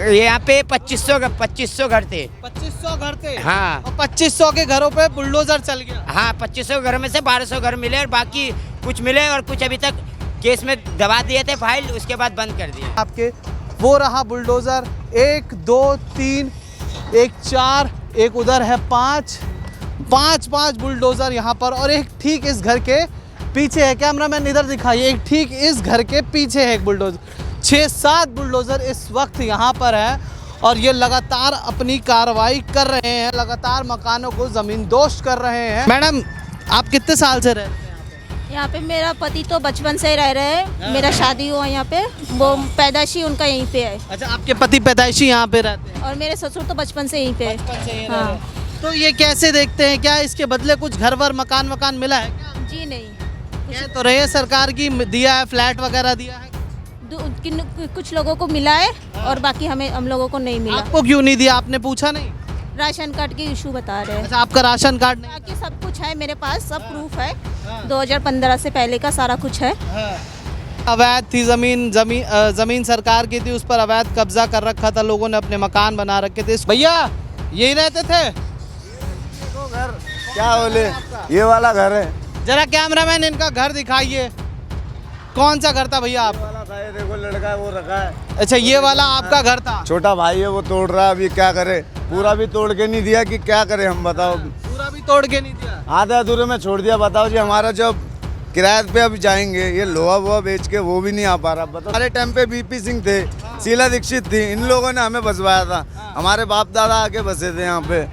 यहाँ पे 2500 घर थे। 2500 घर थे। हाँ। और 2500 के घरों पे बुलडोजर चल गया। हाँ, 2500 घर में से 1200 घर मिले और बाकी कुछ मिले और कुछ अभी तक केस में दबा दिए थे फाइल, उसके बाद बंद कर दिए। आपके वो रहा बुलडोजर, 1 2 3 एक 4, एक उधर है 5 बुलडोजर यहाँ पर, और एक ठीक इस घर के पीछे है। कैमरामैन इधर दिखाइए, एक ठीक इस घर के पीछे है एक बुलडोजर। 6-7 बुलडोजर इस वक्त यहाँ पर है और ये लगातार अपनी कार्रवाई कर रहे हैं, लगातार मकानों को ज़मींदोज़ कर रहे हैं। मैडम, आप कितने साल से रह रहे हैं यहाँ पे? मेरा पति तो बचपन से ही रह रहे हैं। मेरा शादी हुआ यहाँ पे, वो पैदाइशी उनका यहीं पे है। अच्छा, आपके पति पैदाइशी यहाँ पे रहते हैं? और मेरे ससुर तो बचपन से यहीं पे है। बचपन से यहीं रह हाँ। रहे हैं। तो ये कैसे देखते हैं, क्या इसके बदले कुछ घर वर मकान मिला है क्या? जी नहीं, कह तो रहे हैं सरकार की दिया है, फ्लैट वगैरह दिया है। कुछ लोगों को मिला है और बाकी हम लोगों को नहीं मिला। आपको क्यों नहीं दिया, आपने पूछा नहीं? राशन कार्ड की इशू बता रहे हैं। अच्छा, आपका राशन कार्ड नहीं? बाकी सब कुछ है मेरे पास, सब प्रूफ है। 2015 से पहले का सारा कुछ है। अवैध थी जमीन सरकार की थी, उस पर अवैध कब्जा कर रखा था, लोगों ने अपने मकान बना रखे थे। भैया यही रहते थे? तो घर क्या बोले, ये वाला घर है। जरा कैमरामैन इनका घर दिखाइए। कौन सा घर था भैया आप? वाला था, ये देखो लड़का है वो रखा है। अच्छा, ये वाला आपका घर था? छोटा भाई है वो तोड़ रहा है, अभी क्या करे, पूरा भी तोड़ के नहीं दिया कि क्या करे हम, बताओ। पूरा भी तोड़ के नहीं दिया? आधे अधूरे में छोड़ दिया। बताओ जी, हमारा जब किराए पे अब जाएंगे, ये लोहा वोहा बेच के वो भी नहीं आ पा रहा। बताओ, हमारे टाइम पे बीपी सिंह थे, शीला दीक्षित थी, इन लोगों ने हमें बसवाया था। हमारे बाप दादा आके बसे थे यहाँ पे।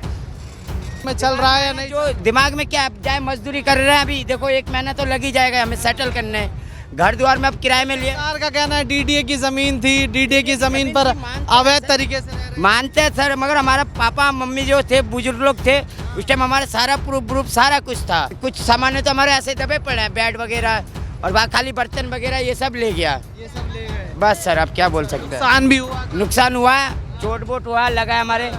में चल रहा है या नहीं? जो दिमाग में क्या, अब जाए मजदूरी कर रहे हैं, अभी देखो 1 महीना तो लग ही जाएगा हमें सेटल करने। घर द्वार में अब किराए में लिए। सरकार का कहना है डीडीए की जमीन थी, डीडीए की जमीन पर अवैध तरीके से रह रहे। मानते हैं सर, मगर हमारा पापा मम्मी जो थे, बुजुर्ग लोग थे, उस टाइम हमारा सारा प्रूफ सारा कुछ था। कुछ सामान तो हमारे ऐसे दबे पड़े हैं, बेड वगैरह और खाली बर्तन वगैरह ये सब ले गया। ये सब ले गए। बस सर, अब क्या बोल सकते हैं। नुकसान भी हुआ? नुकसान हुआ, चोट बोट हुआ, लगा है हमारे।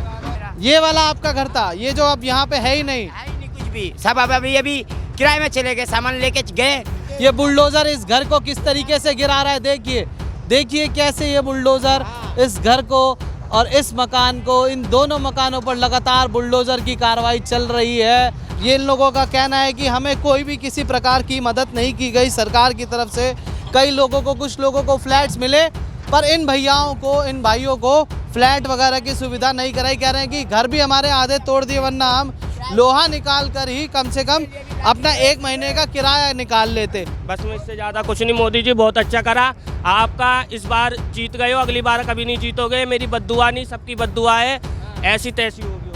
ये वाला आपका घर था, ये जो अब यहाँ पे है ही नहीं? है ही नहीं कुछ भी, सब अब अभी किराए में चले गए, सामान लेके गए। ये बुलडोजर इस घर को किस तरीके से गिरा रहा है, देखिए कैसे ये बुलडोजर इस घर को और इस मकान को, इन दोनों मकानों पर लगातार बुलडोजर की कार्रवाई चल रही है। ये इन लोगों का कहना है कि हमें कोई भी किसी प्रकार की मदद नहीं की गई सरकार की तरफ से। कई लोगों को, कुछ लोगों को फ्लैट्स मिले, पर इन भैयाओं को, इन भाइयों को फ्लैट वगैरह की सुविधा नहीं कराई। कह रहे हैं कि घर भी हमारे आधे तोड़ दिए, वरना हम लोहा निकाल कर ही कम से कम अपना 1 महीने का किराया निकाल लेते। बस में इससे ज़्यादा कुछ नहीं। मोदी जी बहुत अच्छा करा, आपका इस बार जीत गए हो, अगली बार कभी नहीं जीतोगे। मेरी बद्दुआ नहीं, सबकी बद्दुआ है, ऐसी तैसी होगी।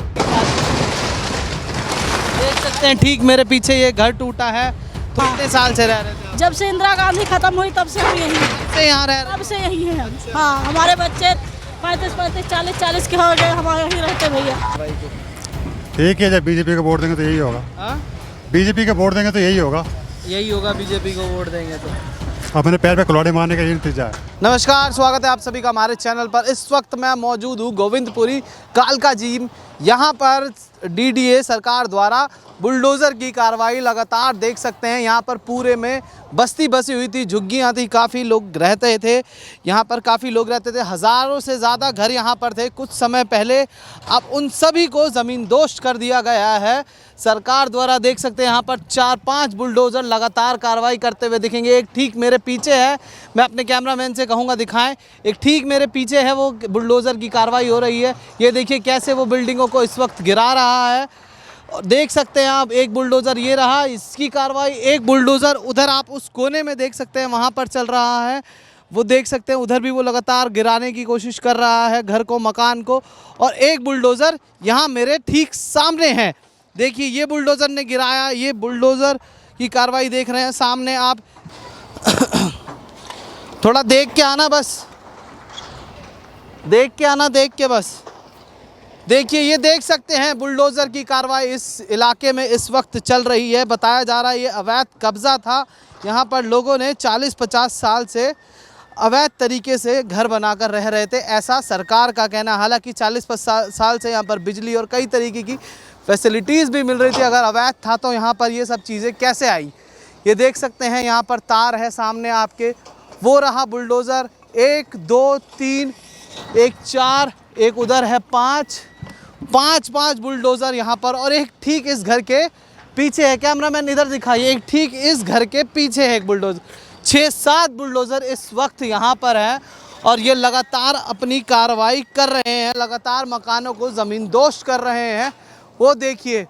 देख सकते हैं ठीक मेरे पीछे ये घर टूटा है। तो कितने साल से रह रहे थे? जब से इंदिरा गांधी खत्म हुई तब से हम यही से यहाँ रह रहे? तब से यही है हम। हाँ, हमारे बच्चे 35 40 के हो गए, हमारे यहीं रहते भैया। ठीक है, जब बीजेपी को वोट देंगे तो यही होगा। बीजेपी को वोट देंगे तो यही होगा। यही होगा, बीजेपी को वोट देंगे तो। अपने पैर पे कुल्हाड़ी मारने का यही नतीजा है। नमस्कार, स्वागत है आप सभी का हमारे चैनल पर। इस वक्त मैं मौजूद हूँ गोविंदपुरी कालका जीम। यहाँ पर डीडीए सरकार द्वारा बुलडोज़र की कार्रवाई लगातार देख सकते हैं। यहाँ पर पूरे में बस्ती बसी हुई थी, झुग्गियाँ थी, काफ़ी लोग रहते थे यहाँ पर, काफ़ी लोग रहते थे। हज़ारों से ज़्यादा घर यहाँ पर थे कुछ समय पहले। अब उन सभी को ज़मींदोज़ कर दिया गया है सरकार द्वारा। देख सकते हैं यहाँ पर 4-5 बुलडोज़र लगातार कार्रवाई करते हुए दिखेंगे। एक ठीक मेरे पीछे है, मैं अपने कैमरामैन से कहूँगा दिखाएं। एक ठीक मेरे पीछे है, वो बुलडोज़र की कार्रवाई हो रही है। ये देखिए कैसे वो बिल्डिंगों को इस वक्त गिरा रहा है। और देख सकते हैं आप, एक बुलडोज़र ये रहा, इसकी कार्रवाई। एक बुलडोज़र उधर आप उस कोने में देख सकते हैं, वहाँ पर चल रहा है। वो देख सकते हैं उधर भी वो लगातार गिराने की कोशिश कर रहा है घर को, मकान को। और एक बुलडोज़र यहाँ मेरे ठीक सामने है, देखिए ये बुलडोज़र ने गिराया। ये बुलडोज़र की कार्रवाई देख रहे हैं सामने आप। थोड़ा देख के आना, बस देख के आना, देख के बस। देखिए ये देख सकते हैं बुलडोज़र की कार्रवाई इस इलाके में इस वक्त चल रही है। बताया जा रहा है ये अवैध कब्ज़ा था। यहाँ पर लोगों ने 40-50 साल से अवैध तरीके से घर बनाकर रह रहे थे, ऐसा सरकार का कहना। हालांकि 40-50 साल से यहाँ पर बिजली और कई तरीके की फैसिलिटीज़ भी मिल रही थी। अगर अवैध था तो यहाँ पर ये सब चीज़ें कैसे आई? ये देख सकते हैं यहाँ पर तार है सामने आपके। वो रहा बुलडोज़र, 1 2 3 एक 4, एक उधर है 5 बुलडोज़र यहाँ पर, और एक ठीक इस घर के पीछे है। कैमरामैन इधर दिखाइए, एक ठीक इस घर के पीछे है एक बुलडोज़र। 6-7 बुलडोज़र इस वक्त यहाँ पर है और ये लगातार अपनी कार्रवाई कर रहे हैं, लगातार मकानों को ज़मींदोज़ कर रहे हैं। वो देखिए,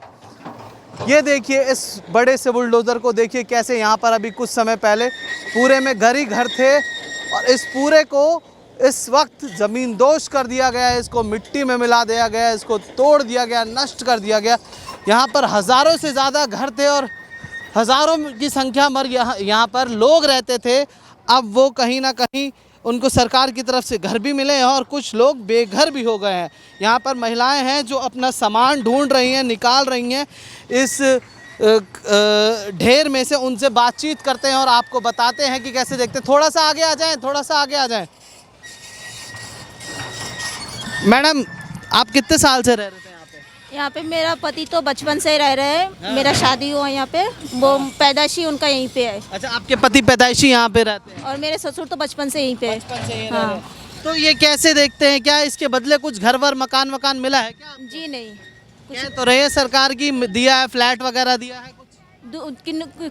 ये देखिए इस बड़े से बुलडोज़र को देखिए कैसे यहाँ पर अभी कुछ समय पहले पूरे में घर ही घर थे और इस पूरे को इस वक्त ज़मींदोज़ कर दिया गया है, इसको मिट्टी में मिला दिया गया है, इसको तोड़ दिया गया, नष्ट कर दिया गया। यहाँ पर हज़ारों से ज़्यादा घर थे और हज़ारों की संख्या में यहाँ पर लोग रहते थे। अब वो कहीं ना कहीं उनको सरकार की तरफ से घर भी मिले हैं और कुछ लोग बेघर भी हो गए हैं। यहाँ पर महिलाएं हैं जो अपना सामान ढूंढ रही हैं, निकाल रही हैं इस ढेर में से। उनसे बातचीत करते हैं और आपको बताते हैं कि कैसे देखते हैं। थोड़ा सा आगे आ जाएं, थोड़ा सा आगे आ जाएं। मैडम, आप कितने साल से रह रहे थे यहाँ पे? मेरा पति तो बचपन से ही रह रहे हैं। मेरा शादी हुआ यहाँ पे, वो पैदाशी उनका यहीं पे है। अच्छा, आपके पति पैदाइशी यहाँ पे रहते हैं? और मेरे ससुर तो बचपन से यहीं पे है। बचपन से यहीं हाँ। रह रहे हैं। तो ये कैसे देखते हैं, क्या इसके बदले कुछ घर वर मकान मिला है क्या? जी नहीं, कह तो रहे हैं सरकार की दिया है, फ्लैट वगैरह दिया है कुछ?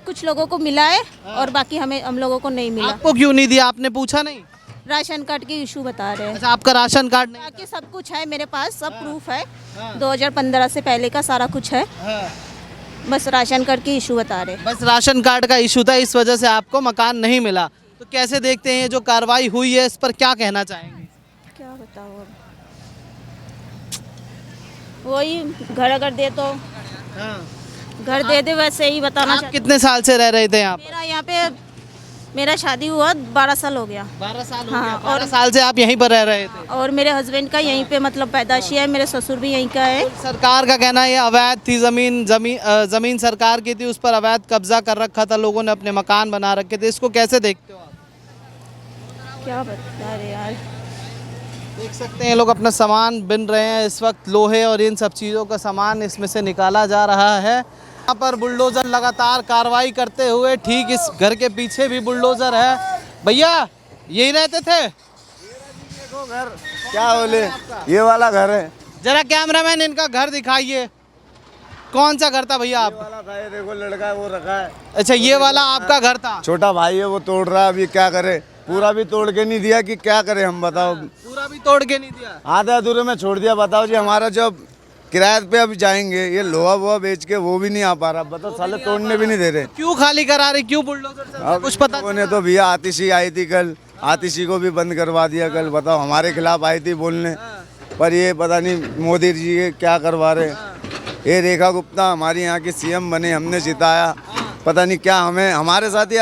कुछ लोगों को मिला है और बाकी हम लोगों को नहीं मिला। आपको क्यों नहीं दिया, आपने पूछा नहीं? राशन कार्ड की इशू बता रहे हैं। अच्छा, आपका राशन कार्ड नहीं? बाकी सब कुछ है मेरे पास, सब प्रूफ है। 2015 से पहले का सारा कुछ है। बस राशन कार्ड की इशू बता रहे हैं। बस राशन कार्ड का इशू था, इस वजह से आपको मकान नहीं मिला। तो कैसे देखते हैं ये जो कार्रवाई हुई है, इस पर क्या कहना चाहेंगे? क्या बताओ, वही घर अगर दे तो घर दे दे, वैसे ही बताना आप चाहती कितने साल से रह रहे थे यहाँ? मेरा यहाँ पे मेरा शादी हुआ 12 साल हो गया। 12 साल हो हाँ, गया। 12 साल से आप यहीं पर रह रहे थे? और मेरे हस्बैंड का यहीं पे मतलब पैदाशी है, मेरे ससुर भी यहीं का है। सरकार का कहना है ये अवैध थी, जमीन सरकार की थी, उस पर अवैध कब्जा कर रखा था, लोगों ने अपने मकान बना रखे थे। इसको कैसे देखते हो आप? क्या बता रहे यार। देख सकते हैं लोग अपना सामान बिन रहे हैं इस वक्त, लोहे और इन सब चीज़ों का सामान इसमें से निकाला जा रहा है। यहाँ पर बुलडोज़र लगातार कार्रवाई करते हुए, ठीक इस घर के पीछे भी बुलडोज़र है। भैया, यही रहते थे? देखो घर क्या बोले, ये वाला घर है। जरा कैमरामैन इनका घर दिखाइए। कौन सा घर था भैया आप? वाला था ये, देखो लड़का है वो रखा है। अच्छा, ये वाला आपका घर था? छोटा भाई है वो तोड़ रहा है, अभी क्या करे, पूरा भी तोड़ के नहीं दिया कि क्या करे हम, बताओ। पूरा भी तोड़ के नहीं दिया? आधे अधूरे में छोड़ दिया। बताओ जी, हमारा जब किराए पे अभी जाएंगे, ये लोहा वोहा बेच के वो भी नहीं आ पा रहा। बताओ, साले तोड़ने भी नहीं दे रहे। क्यों खाली करा रहे, क्यों बुलडोजर चल रहा है? कुछ पता लोगों ने तो भैया आतिशी आई थी कल, आतिशी को भी बंद करवा दिया कल। बताओ, हमारे खिलाफ आई थी बोलने, पर ये पता नहीं मोदी जी ये क्या करवा रहे। ये रेखा गुप्ता हमारी यहाँ की सीएम बने, हमने जिताया, पता नहीं क्या हमें हमारे साथ ही।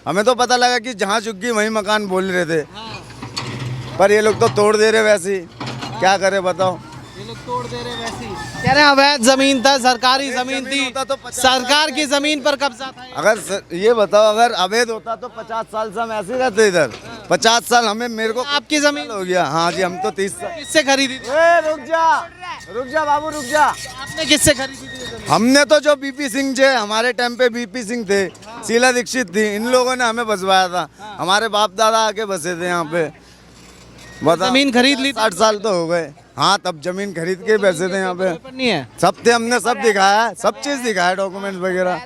हमें तो पता लगा कि जहाँ चुग्गी वहीं मकान बोल रहे थे, पर ये लोग तो तोड़ दे रहे वैसे ही। क्या करे बताओ, ये लोग तोड़ दे रहे वैसे ही। कह रहे हैं अवैध जमीन था, सरकारी जमीन थी, सरकार की जमीन पर कब्जा था। अगर ये बताओ, अगर अवैध होता तो 50 साल से हम ऐसे रहते इधर। 50 साल हमें, मेरे को आपकी जमीन हो गया। हाँ जी, हम तो 30 साल। किससे खरीदी थी? रुक जा बाबू, रुक जा। आपने किससे खरीदी थी ये जमीन? हमने तो जो बीपी सिंह थे, हमारे टाइम पे बीपी सिंह थे, शीला दीक्षित थी, इन लोगों ने हमें बसवाया था। हमारे बाप दादा आके बसे थे यहाँ पे। बताओ, जमीन खरीद ली? 60 साल तो हो गए। हाँ, तब जमीन खरीद के बैसे थे यहाँ पे। नहीं है? सब थे, हमने सब दिखाया, सब चीज दिखाया, डॉक्यूमेंट वगैरह।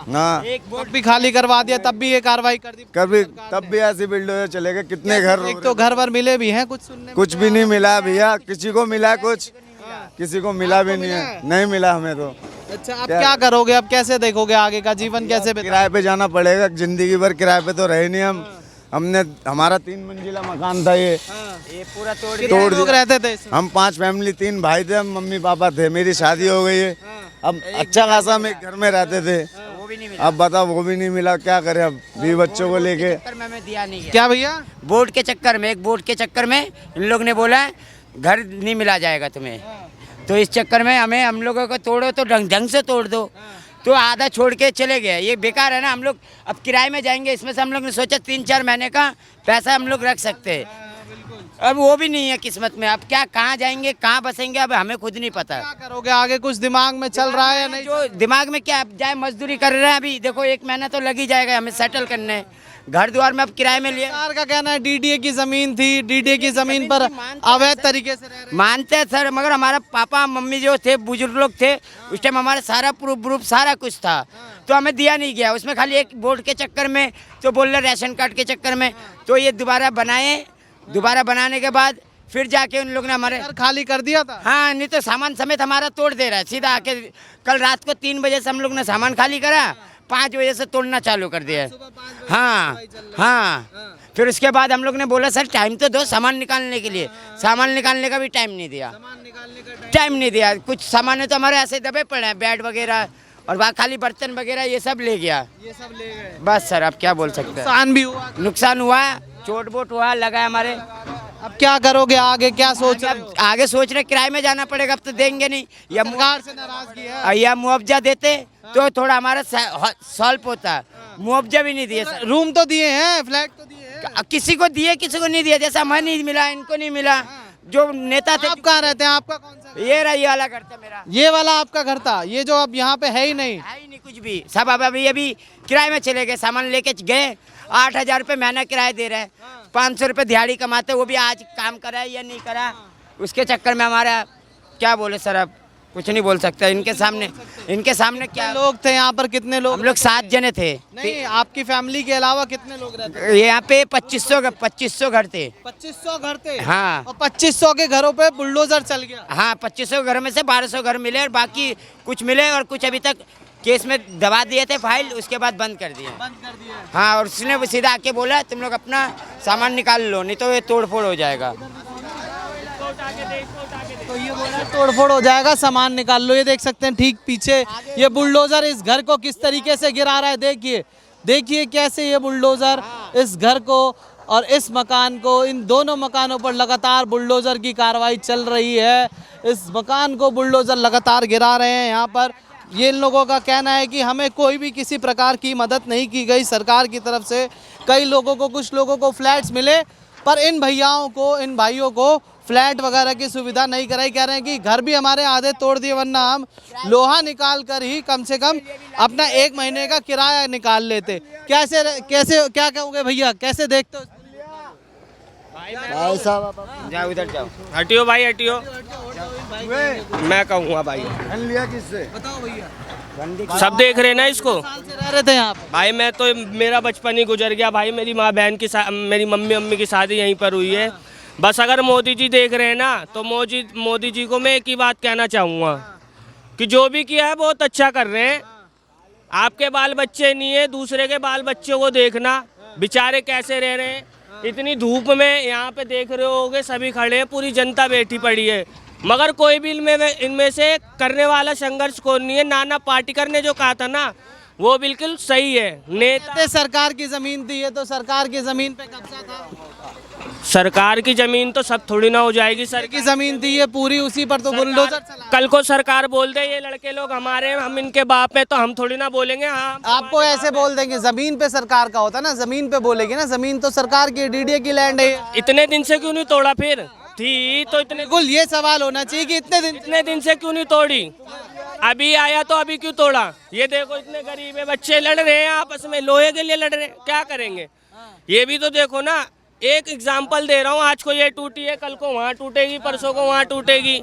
हाँ, वक्त भी खाली करवा दिया, तब भी ये कार्रवाई कर दी। कभी तब भी ऐसी बिल्डर चले गए। कितने घर, एक तो घर वर मिले भी हैं, कुछ सुनने कुछ भी नहीं मिला भैया। किसी को मिला कुछ, किसी को मिला भी नहीं है, नहीं मिला हमें तो। अच्छा, अब क्या करोगे, अब कैसे देखोगे आगे का जीवन, कैसे किराए पे जाना पड़ेगा, जिंदगी भर किराए पे तो रहे नहीं हम। हमने, हमारा 3 मंजिला मकान था, ये पूरा तोड़ तोड़ लोग रहते थे इसमें? हम 5 फैमिली, 3 भाई थे, हम मम्मी पापा थे। मेरी शादी हो गई है, अब अच्छा खासा हम एक घर में रहते थे। वो भी नहीं मिला। अब बताओ, वो भी नहीं मिला, क्या करें अब, 20 बच्चों को लेके। मैं दिया नहीं गया। क्या भैया? वोट के चक्कर में, एक वोट के चक्कर में इन लोग ने बोला घर नहीं मिला जाएगा तुम्हें, तो इस चक्कर में हम लोगों को तोड़ो तो ढंग से तोड़ दो, तो आधा छोड़ के चले गए। ये बेकार है ना। हम लोग अब किराए में जाएंगे, इसमें से हम लोग ने सोचा 3-4 महीने का पैसा हम लोग रख सकते हैं, अब वो भी नहीं है किस्मत में। अब क्या, कहाँ जाएंगे, कहाँ बसेंगे, अब हमें खुद नहीं पता। क्या करोगे आगे, कुछ दिमाग में चल रहा है या नहीं? जो दिमाग में क्या, अब जाए मजदूरी कर रहे हैं। अभी देखो 1 महीना तो लग ही जाएगा हमें सेटल करने, घर द्वार में अब किराए में लिए। सरकार का कहना है डीडीए की जमीन थी, डीडीए की जमीन पर अवैध तरीके से रह रहे हैं। मानते हैं सर, मगर हमारा पापा मम्मी जो थे बुजुर्ग लोग थे, उस टाइम हमारा सारा प्रूफ सारा कुछ था, तो हमें दिया नहीं गया। उसमें खाली एक वोट के चक्कर में तो बोल रहे राशन कार्ड के चक्कर में, तो ये दोबारा बनाए। दोबारा बनाने के बाद फिर जाके उन लोग ने हमारे घर खाली कर दिया था। हाँ, नहीं तो सामान समेत हमारा तोड़ दे रहा है सीधा आके। कल रात को 3 बजे से हम लोग ने सामान खाली करा, 5 बजे से तोड़ना चालू कर दिया। हाँ हाँ, फिर उसके बाद हम लोग ने बोला सर टाइम तो दो सामान निकालने के लिए। सामान निकालने का भी टाइम नहीं दिया, टाइम नहीं दिया। कुछ सामान तो हमारे ऐसे दबे पड़े हैं, बेड वगैरह और वहाँ खाली बर्तन वगैरह ये सब ले गया। ये सब ले गए। बस सर अब क्या बोल सकते हैं। नुकसान भी हुआ। नुकसान हुआ, चोट बोट हुआ, लगा है हमारे। अब क्या करोगे आगे, क्या सोच रहे हो? आगे सोच रहे किराए में जाना पड़ेगा, अब तो देंगे नहीं। या सरकार से नाराजगी है। या मुआवजा देते तो थोड़ा हमारा सॉल्व होता। मुआवजा भी नहीं दिए सर। रूम तो दिए हैं, फ्लैट तो दिए हैं। किसी को दिए किसी को नहीं दिया, जैसा हमें नहीं मिला इनको नहीं मिला। जो नेता थे, आप कहाँ रहते हैं? आपका कौन सा? ये रहा, ये वाला घर था मेरा। ये वाला आपका घर था? ये जो अब यहाँ पे है ही नहीं। है ही नहीं कुछ भी, सब अब अभी किराए में चले गए। सामान लेके गए, 8,000 रुपये महीना किराया दे रहे हैं। 500 रुपये दिहाड़ी कमाते, वो भी आज काम करा या नहीं करा, उसके चक्कर में हमारा क्या बोले सर, अब कुछ नहीं बोल सकता इनके सामने। इनके सामने क्या लोग थे यहाँ पर? कितने लोग? हम लोग 7 जने थे। नहीं, आपकी फैमिली के अलावा कितने लोग रहते थे? यहाँ पे 2500 घर थे। 2500 घर थे। हाँ। और 2500 के घरों पे बुलडोजर चल गया। हाँ, 2500 घर में से 1200 घर मिले और बाकी कुछ मिले और कुछ अभी तक केस में दबा दिए थे फाइल, उसके बाद बंद कर दिए। हाँ, और उसने सीधा आके बोला तुम लोग अपना सामान निकाल लो, नहीं तो ये तोड़ फोड़ हो जाएगा। तो ये बोला तोड़ फोड़ हो जाएगा, सामान निकाल लो। ये देख सकते हैं ठीक पीछे ये बुलडोजर इस घर को किस तरीके से गिरा रहा है। देखिए देखिए कैसे ये बुलडोजर इस घर को और इस मकान को, इन दोनों मकानों पर लगातार बुलडोजर की कार्रवाई चल रही है। इस मकान को बुलडोजर लगातार गिरा रहे हैं। यहाँ पर ये इन लोगों का कहना है कि हमें कोई भी किसी प्रकार की मदद नहीं की गई सरकार की तरफ से। कई लोगों को, कुछ लोगों को फ्लैट्स मिले, पर इन भैयाओं को, इन भाइयों को फ्लैट वगैरह की सुविधा नहीं कराई। कह रहे हैं कि घर भी हमारे आधे तोड़ दिए, वरना हम लोहा निकाल कर ही कम से कम अपना 1 महीने का किराया निकाल लेते। कैसे कैसे क्या कहोगे भैया, कैसे देखते हो? जाओ उधर जाओ। हटियो भाई हटियो, मैं कहूँगा भाई। लिया किससे? बताओ भैया। सब देख रहे हैं ना इसको। साल से रह रहे थे यहाँ पे? भाई मैं तो, मेरा बचपन ही गुजर गया भाई। मेरी माँ बहन की मेरी मम्मी की शादी यहीं पर हुई है। बस अगर मोदी जी देख रहे हैं ना, तो मोदी जी को मैं एक ही बात कहना चाहूँगा कि जो भी किया है बहुत अच्छा कर रहे हैं। आपके बाल बच्चे नहीं है, दूसरे के बाल बच्चों को देखना, बेचारे कैसे रह रहे हैं इतनी धूप में। यहाँ पे देख रहे होगे सभी खड़े हैं, पूरी जनता बैठी पड़ी है, मगर कोई भी इनमें से करने वाला संघर्ष कौन नहीं है। नाना पाटेकर ने जो कहा था ना, वो बिल्कुल सही है। नेता सरकार की जमीन थी, ये तो सरकार की जमीन पे कब्जा था। सरकार की जमीन तो सब थोड़ी ना हो जाएगी। सर की जमीन थी ये पूरी, उसी पर तो बुलडोजर चला। कल को सरकार बोल दे ये लड़के लोग हमारे, हम इनके बाप हैं, तो हम थोड़ी ना बोलेंगे। हाँ, आपको ऐसे बोल देंगे, जमीन पे सरकार का होता ना, जमीन पे बोलेगी ना, जमीन तो सरकार की, डीडीए की लैंड है। इतने दिन से क्यों नहीं तोड़ा? फिर थी तो इतने, बिल्कुल ये सवाल होना चाहिए कि इतने दिन से क्यों नहीं तोड़ी? अभी आया तो अभी क्यों तोड़ा? ये देखो इतने गरीब है, बच्चे लड़ रहे हैं आपस में, लोहे के लिए लड़ रहे हैं, क्या करेंगे? ये भी तो देखो ना। एक एग्जाम्पल दे रहा हूँ, आज को ये टूटी है, कल को वहाँ टूटेगी, परसों को वहाँ टूटेगी।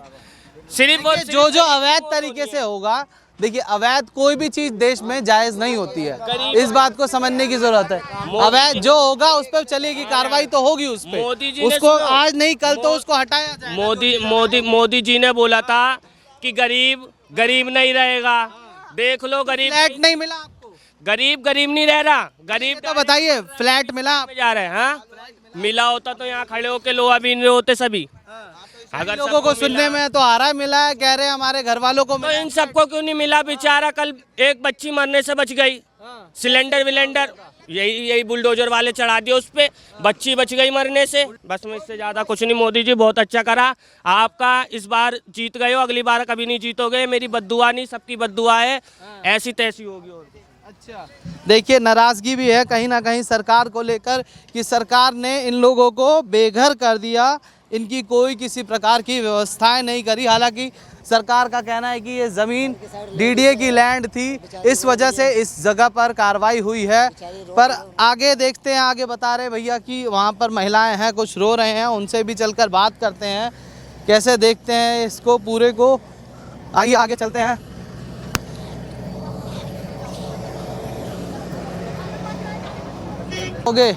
सिर्फ और जो अवैध तरीके से होगा, देखिए अवैध कोई भी चीज देश में जायज नहीं होती है, इस बात को समझने की जरूरत है। अवैध जो होगा उस पर चलेगी कार्रवाई, तो होगी उस पर। मोदी जी उसको आज नहीं कल तो उसको हटाया जाएगा। मोदी जी ने बोला था कि गरीब नहीं रहेगा। देख लो, गरीब फ्लैट नहीं मिला आपको? गरीब नहीं रह रहा। गरीब तो बताइए, फ्लैट मिला? जा रहे हैं। हाँ, मिला होता तो यहाँ खड़े होके लोहा भी नहीं होते सभी। अगर लोगों को सुनने में तो आ रहा है मिला है, कह रहे हैं हमारे घर वालों को। तो इन सबको क्यों नहीं मिला? बेचारा कल एक बच्ची मरने से बच गई, सिलेंडर विलेंडर यही बुलडोजर वाले चढ़ा दिए उस पे, बच्ची बच गई मरने से। बस में इससे ज्यादा कुछ नहीं। मोदी जी बहुत अच्छा करा, आपका इस बार जीत गए हो, अगली बार कभी नहीं जीतोगे। मेरी बद्दुआ नहीं, सबकी बद्दुआ है, ऐसी तैसी होगी। और अच्छा, देखिए नाराजगी भी है कहीं ना कहीं सरकार को लेकर कि सरकार ने इन लोगों को बेघर कर दिया, इनकी कोई किसी प्रकार की व्यवस्थाएं नहीं करी। हालांकि सरकार का कहना है कि ये ज़मीन डीडीए की लैंड थी, इस वजह से इस जगह पर कार्रवाई हुई है। पर आगे देखते हैं, आगे बता रहे भैया कि वहाँ पर महिलाएं हैं, कुछ रो रहे हैं, उनसे भी चलकर बात करते हैं कैसे देखते हैं इसको पूरे को। आइए आगे चलते हैं। ओके,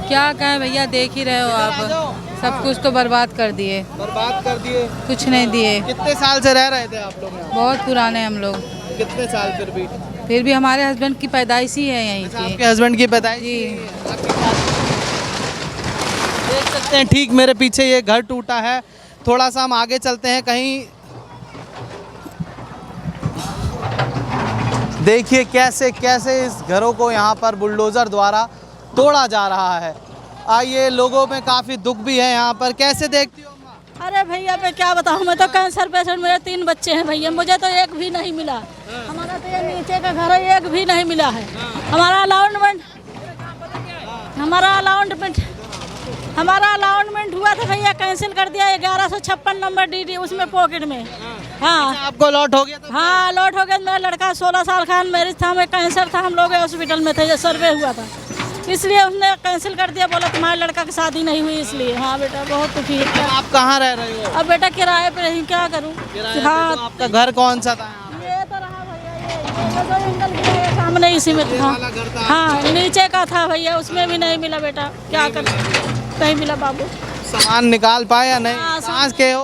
क्या कहें भैया, देख ही रहे हो आप, सब कुछ तो बर्बाद कर दिए, बर्बाद कर दिए, कुछ नहीं दिए। कितने साल से रह रहे थे आप लोग यहाँ? बहुत पुराने हम लोग, कितने साल? फिर भी हमारे हस्बैंड की पैदाइश ही है यहीं की। आपके हस्बैंड की पैदाइश? जी। देख सकते हैं ठीक मेरे पीछे ये घर टूटा है। थोड़ा सा हम आगे चलते हैं, कहीं देखिए कैसे कैसे इस घरों को यहाँ पर बुलडोज़र द्वारा तोड़ा जा रहा है। आइए, लोगों में काफ़ी दुख भी है यहाँ पर। कैसे देखती हो अम्मा? अरे भैया मैं क्या बताऊँ, मैं तो कैंसर पेशेंट, मेरे 3 बच्चे हैं भैया, मुझे तो एक भी नहीं मिला। हमारा तो ये नीचे का घर है, एक भी नहीं मिला है। हमारा अलाउंसमेंट हुआ था भैया, कैंसिल कर दिया। 1156 नंबर डीडी उसमें पॉकेट में। हाँ, आपको लॉट हो गया था? हाँ लॉट हो गया। मेरा लड़का 16 साल का मैरिज था, मैं कैंसर था, हम लोग हॉस्पिटल में थे, जब सर्वे हुआ था, इसलिए उसने कैंसिल कर दिया। बोला तुम्हारे लड़का की शादी नहीं हुई इसलिए। हाँ बेटा, बहुत तकलीफ है। आप कहाँ रह रहे हो? अब बेटा किराए पे रही, क्या करूँ। हाँ, तो आपका घर कौन सा था? ये तो रहा भैया, ये जो एंगल गिरा है सामने, इसी में था। हाँ, नीचे का था भैया, उसमें भी नहीं मिला बेटा, क्या कर, नहीं मिला बाबू। सामान निकाल पाए या नहीं? हाँ, कहाँ के हो?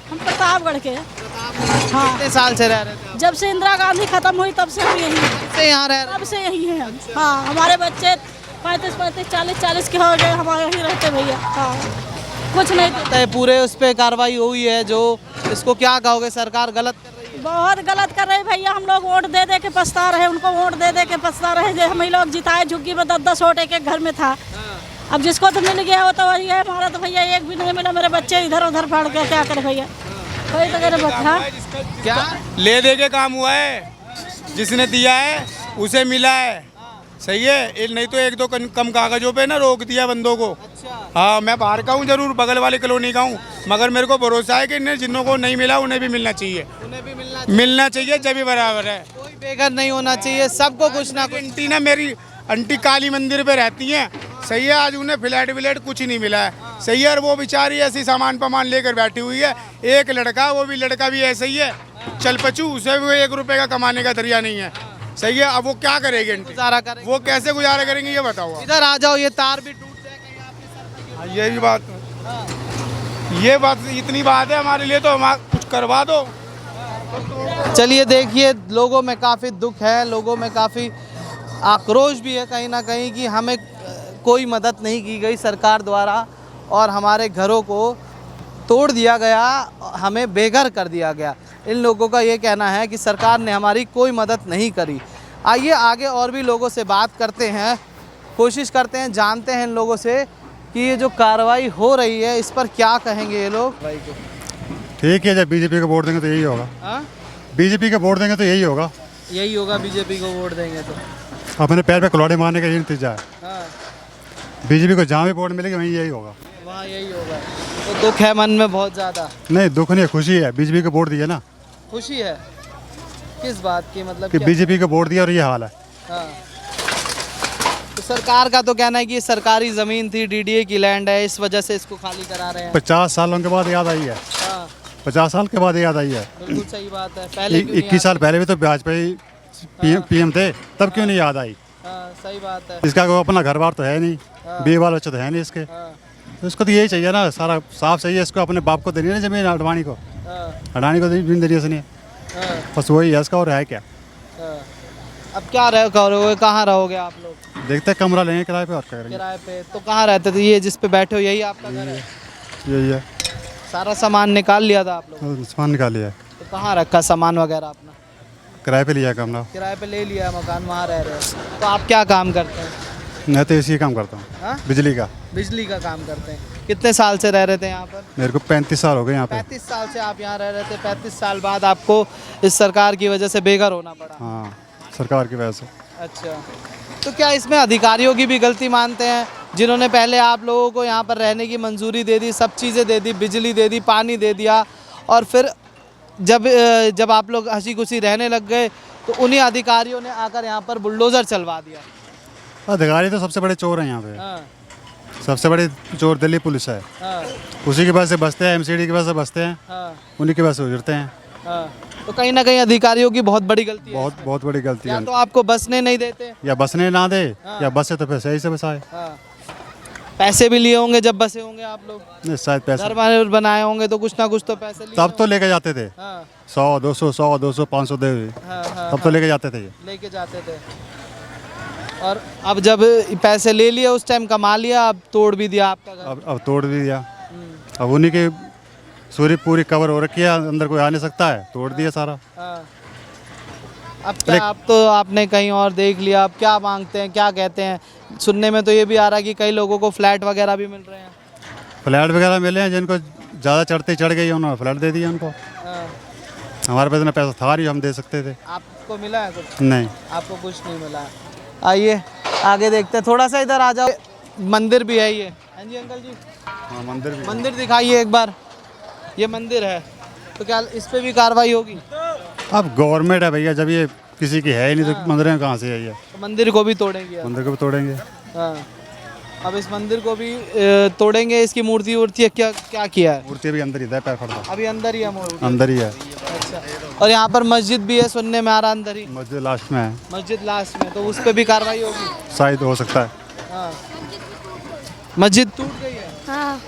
हम प्रतापगढ़ के। हाँ, कितने साल से रह रहे थे? जब से इंदिरा गांधी खत्म हुई तब से हम यही हैं। कब से यहाँ रह रहे? तब से यही हैं हम। हाँ, हमारे बच्चे 35, 40 के हो गए, हमारे यहीं रहते भैया। हाँ, कुछ नहीं हैं? पूरे उस पर कार्रवाई हुई है जो, इसको क्या कहोगे, सरकार गलत कर रही है? बहुत गलत कर रहे भैया। हम लोग वोट दे दे के पछता रहे, उनको वोट दे दे के पछता रहे। जो हम लोग जिताए, झुग्गी में 10-10 वोट एक घर में था। अब जिसको तो मिल गया वो तो वही है, हमारा तो भैया एक भी नहीं मिला। मेरे बच्चे इधर उधर फाड़ के क्या करे भैया, कोई तो मेरे बच्चा क्या ले दे के काम हुआ है, जिसने दिया है उसे मिला है, सही है। नहीं तो 1-2 कम कागजों पे ना रोक दिया बंदों को। हाँ, मैं बाहर का हूँ, जरूर बगल वाली कॉलोनी का हूँ, मगर मेरे को भरोसा है कि जिन्हों को नहीं मिला उन्हें भी मिलना चाहिए। मिलना चाहिए, जब भी बराबर है। कोई बेघर नहीं होना चाहिए, सबको कुछ ना कुछ। आंटी ना, मेरी आंटी काली मंदिर पे रहती हैं, सही है। आज उन्हें फ्लैट विलेट कुछ नहीं मिला है, सही है। और वो बेचारी ऐसी सामान पमान लेकर बैठी हुई है। एक लड़का, वो भी लड़का भी ऐसा ही है, चल पचू, उसे भी 1 रुपए का कमाने का जरिया नहीं है, सही है। अब वो क्या करेगी आंटी? गुजारा करेंगे? वो कैसे गुजारा करेंगे ये बताओ आप। इधर आ जाओ, ये तार भी टूट जाए कहीं आपके। यही बात, ये बात, इतनी बात है हमारे लिए, तो हम कुछ करवा दो। चलिए देखिए, लोगों में काफ़ी दुख है, लोगों में काफ़ी आक्रोश भी है कहीं ना कहीं कि हमें कोई मदद नहीं की गई सरकार द्वारा और हमारे घरों को तोड़ दिया गया, हमें बेघर कर दिया गया। इन लोगों का ये कहना है कि सरकार ने हमारी कोई मदद नहीं करी। आइए आगे और भी लोगों से बात करते हैं, कोशिश करते हैं, जानते हैं इन लोगों से कि ये जो कार्रवाई हो रही है इस पर क्या कहेंगे ये लोग। ठीक है, जब बीजेपी को वोट देंगे तो यही होगा। बीजेपी को वोट देंगे तो यही होगा। यही होगा, बीजेपी को वोट देंगे तो। अपने पैर पे कुल्हाड़ी मारने का यही नतीजा है। बीजेपी को जहाँ भी वोट मिलेगी वहीं यही होगा, वहाँ यही होगा। तो दुख है मन में बहुत ज़्यादा? नहीं, दुख नहीं, खुशी है। बीजेपी को वोट दिया ना। खुशी है किस बात की, मतलब कि बीजेपी को वोट दिया और ये हाल है। हाँ, तो सरकार का तो कहना है कि ये सरकारी ज़मीन थी, डीडीए की लैंड है, इस वजह से इसको खाली करा रहे हैं। 50 सालों के बाद याद आई है। हाँ, 50 साल के बाद याद आई है। बिल्कुल सही बात है। पहले 21 साल पहले भी तो भाजपा पीएम थे, तब क्यों नहीं याद आई? हाँ, सही बात है। इसका कोई अपना घर बार तो है नहीं, बीवी बाल बच्चे तो है नहीं इसके, तो इसको तो यही चाहिए ना, सारा साफ सही है। इसको अपने बाप को देनी है ना जमीन, अडवाणी को। अडानी को जमीन देनी है, बस वही है इसका, और है क्या। अब क्या करोगे, कहाँ रहोगे आप लोग? देखते हैं, कमरा लेंगे किराए पे, और क्या करेंगे। किराए पे तो कहाँ रहते थे? ये जिस पे बैठे हो यही आपका घर है? यही है। सारा सामान निकाल लिया था आप लोग? सामान निकाल लिया है। तो कहाँ रखा सामान वगैरह अपना? किराए पे लिया कमरा। किराए पे ले लिया मकान, वहाँ रह रहे हो। तो आप क्या काम करते हैं? मैं तो इसी काम करता हूँ। हाँ? बिजली का। बिजली का काम करते हैं। कितने साल से रह रहे थे यहाँ पर? मेरे को 35 साल हो गए यहाँ पे। 35 साल से आप यहाँ रह रहे थे। 35 साल बाद आपको इस सरकार की वजह से बेघर होना पड़ा। हाँ, सरकार की वजह से। अच्छा, तो क्या इसमें अधिकारियों की भी गलती मानते हैं, जिन्होंने पहले आप लोगों को यहाँ पर रहने की मंजूरी दे दी, सब चीज़ें दे दी, बिजली दे दी, पानी दे दिया, और फिर जब आप लोग हंसी खुशी रहने लग गए तो उन्हीं अधिकारियों ने आकर यहाँ पर बुलडोज़र चलवा दिया? अधिकारी तो सबसे बड़े चोर हैं यहाँ पे। हाँ, सबसे बड़े चोर दिल्ली पुलिस है। हाँ, उसी की वजह से बचते हैं, एमसीडी की वजह से बचते हैं, हाँ, उन्हीं की वजह से उजरते हैं। हाँ। तो कहीं ना कहीं अधिकारियों की बहुत बड़ी गलती है। बहुत बड़ी गलती या है। तो आपको बसने नहीं देते, या बसने ना दे, या बसे तो फिर सही से बसाए। हाँ। पैसे भी लिए होंगे जब बसे होंगे आप लोग, नहीं, शायद पैसे घर बनाए होंगे तो कुछ ना कुछ तो पैसे लिए तब तो लेके जाते थे। हाँ, 100 200 500 दे हाँ, हाँ, तब तो लेके जाते थे ये। लेके जाते थे। और अब जब पैसे ले लिए उस टाइम कमा लिया, अब तोड़ भी दिया आपका घर। अब तोड़ भी दिया। अब उन्हीं की सूरी पूरी कवर हो रखी है, अंदर कोई आ नहीं सकता है, तोड़ दिया सारा। हाँ। अब क्या, अब तो आपने कहीं और देख लिया, अब क्या मांगते हैं, क्या कहते हैं? सुनने में तो ये भी आ रहा है कि कई लोगों को फ्लैट वगैरह भी मिल रहे हैं। फ्लैट वगैरह मिले हैं, जिनको ज़्यादा चढ़ते चढ़ गई उन्होंने फ्लैट दे दिया उनको। हाँ। हमारे पास इतना पैसा था नहीं, हम दे सकते थे। आपको मिला है कुछ? नहीं, आपको कुछ नहीं मिला है। आइए आगे देखते हैं, थोड़ा सा इधर आ जाओ। मंदिर भी है ये। हाँ जी अंकल जी, हाँ मंदिर भी। मंदिर दिखाइए एक बार। ये मंदिर है, तो क्या इस पे भी कार्रवाई होगी? अब गवर्नमेंट है भैया, जब ये किसी की है ही नहीं तो मंदिर कहाँ से है ये? तो मंदिर को भी तोड़ेंगे आप? मंदिर को भी तोड़ेंगे। हाँ, अब इस मंदिर को भी तोड़ेंगे। इसकी मूर्ति वूर्ति क्या क्या किया है? मूर्ति भी अंदर ही है, पैर फटा अभी अंदर ही है मूर्ति? अंदर ही है। अच्छा, और यहाँ पर मस्जिद भी है, सुनने में आ रहा अंदर ही। मस्जिद लास्ट में है, मस्जिद लास्ट में, तो उस पर भी कार्रवाई होगी? शायद हो सकता है। हाँ, मस्जिद टूट गई है। हाँ